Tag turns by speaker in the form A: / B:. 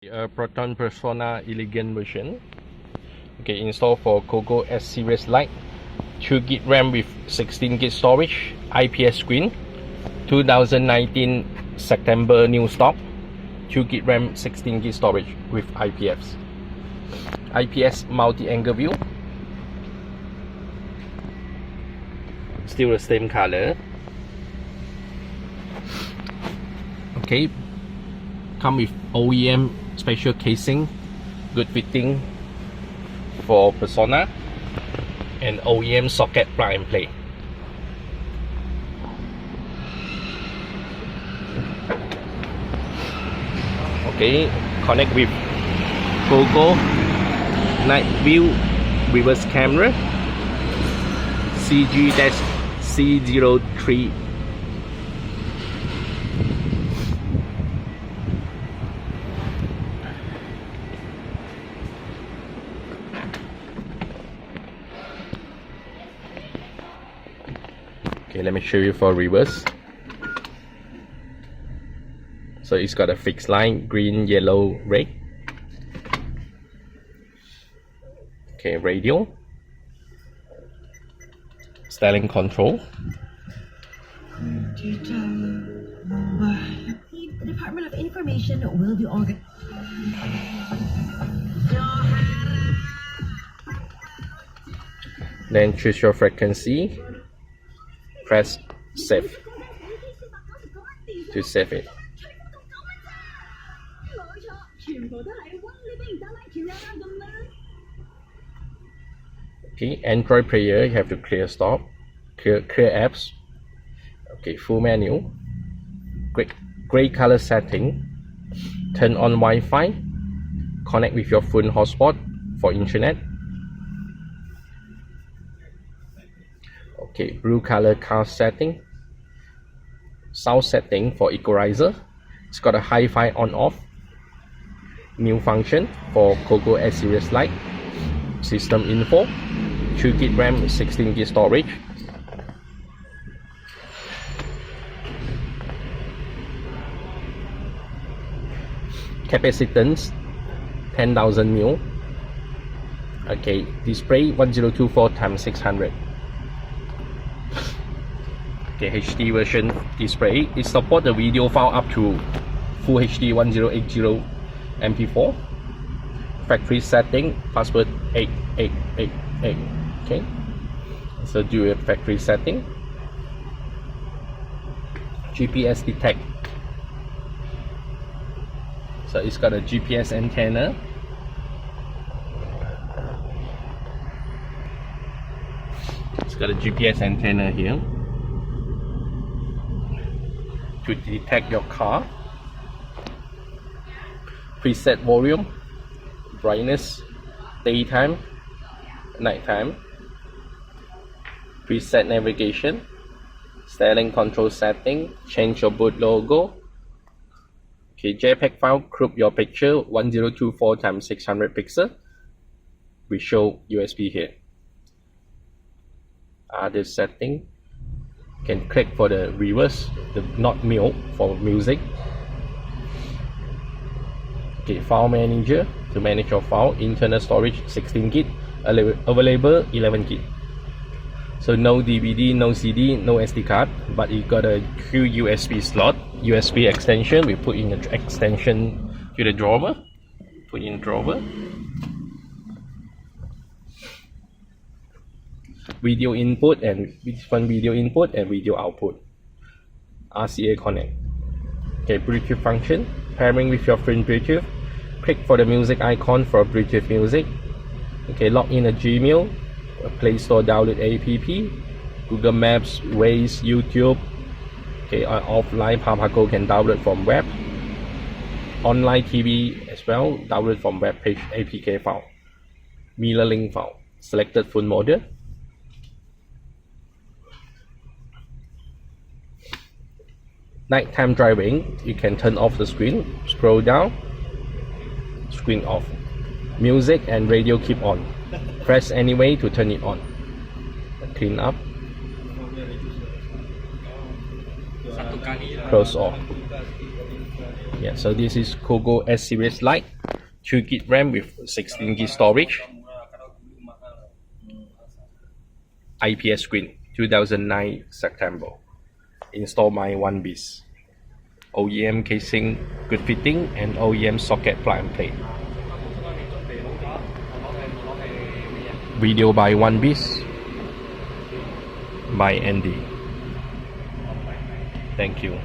A: Proton Persona Elegance version. Okay, install for Cogoo S series Lite. 2GB RAM with 16GB storage. IPS screen. 2019 September new stock. 2GB RAM, 16GB storage with IPS. IPS multi-angle view. Still the same color. Okay. Come with OEM special casing, good fitting for Persona, and OEM socket plug and play. Okay, connect with Cogoo night view reverse camera CG-C03. Okay, let me show you for reverse. So it's got a fixed line, green, yellow, red. Okay, radio. Styling control.
B: The Department of Information will be organized.
A: Then choose your frequency. Press save to save it. Okay, Android player, you have to clear stop, clear apps. Okay, full menu, gray color setting, turn on Wi-Fi, connect with your phone hotspot for internet. Okay, blue color car setting, sound setting for equalizer. It's got a hi-fi on off. New function for Cogoo S series Lite. System info, 2GB RAM, 16GB storage. Capacitance 10,000 mAh. Okay, display 1024x600. Okay, HD version display. It supports the video file up to Full HD 1080 MP4. Factory setting, password 8888. Okay, so do a factory setting. GPS detect. So it's got a GPS antenna. It's got a GPS antenna here to detect your car. Preset volume, brightness, daytime, nighttime. Preset navigation, styling control setting, change your boot logo. Okay, JPEG file, crop your picture 1024x600 pixel. We show USB here. Other setting, can click for the reverse, the not mute for music. Okay, file manager to manage your file. Internal storage 16GB, available 11GB. So no DVD, no CD, no SD card, but it got a Q USB slot, USB extension. We put in the extension to the drawer. Put in drawer. Video input and video input and video output. RCA connect. Okay, Bluetooth function, pairing with your phone Bluetooth. Click for the music icon for Bluetooth music. Okay, log in a Gmail, Play Store download app, Google Maps, Waze, YouTube. Okay, offline Papago can download from web. Online TV as well, download from web page APK file. Mirror link file. Selected phone model. Nighttime driving, you can turn off the screen, scroll down, screen off. Music and radio keep on. Press anyway to turn it on. Clean up. Close off. Yeah, so this is Cogoo S series Lite, 2 GB RAM with 16 GB storage. IPS screen, 2009 September. Install my 1bis. OEM casing, good fitting, and OEM socket plug and play. Video by 1bis by Andy. Thank you.